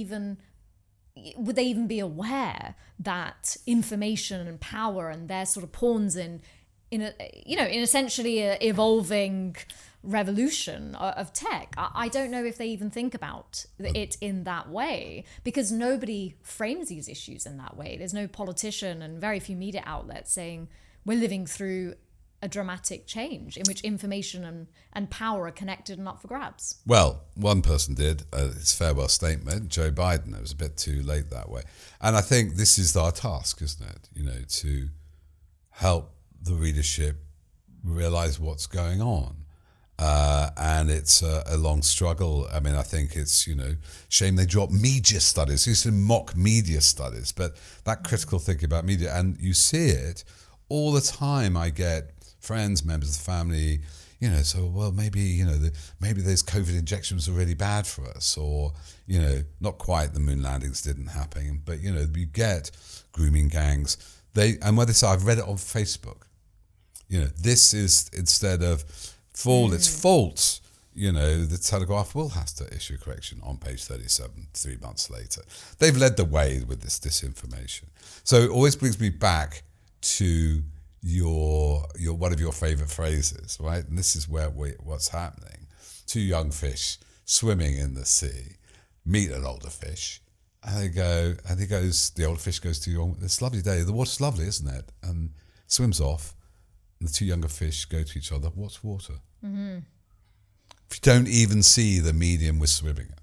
would they even be aware that information and power and their sort of pawns in essentially a evolving revolution of tech? I don't know if they even think about it in that way, because nobody frames these issues in that way. There's no politician and very few media outlets saying we're living through a dramatic change in which information and power are connected and up for grabs. Well, one person did his farewell statement, Joe Biden. It was a bit too late that way. And I think this is our task, isn't it? To help the readership realize what's going on. And it's a long struggle. I mean, I think it's, shame they dropped media studies. They used to mock media studies, but that critical thinking about media, and you see it all the time. I get friends, members of the family, maybe, maybe those COVID injections are really bad for us, or, not quite, the moon landings didn't happen, but, you get grooming gangs. And whether I've read it on Facebook, this is, instead of it's false. The Telegraph will have to issue a correction on page 37 3 months later. They've led the way with this disinformation. So it always brings me back to your one of your favorite phrases, right? And this is what's happening. Two young fish swimming in the sea meet an older fish, and the older fish goes to it's a lovely day. The water's lovely, isn't it? And swims off. And the two younger fish go to each other. What's water? Mm-hmm. If you don't even see the medium we're swimming in.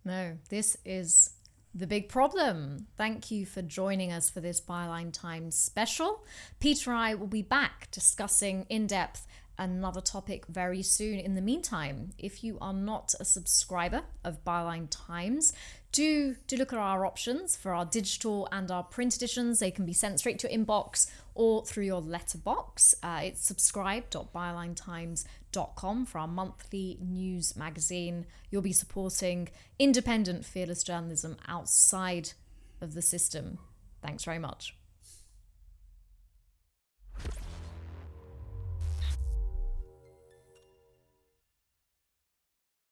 No, this is the big problem. Thank you for joining us for this Byline Times special. Peter and I will be back discussing in depth another topic very soon. In the meantime, if you are not a subscriber of Byline Times, do look at our options for our digital and our print editions. They can be sent straight to your inbox or through your letterbox. It's subscribe.bylinetimes.com for our monthly news magazine. You'll be supporting independent, fearless journalism outside of the system. Thanks very much.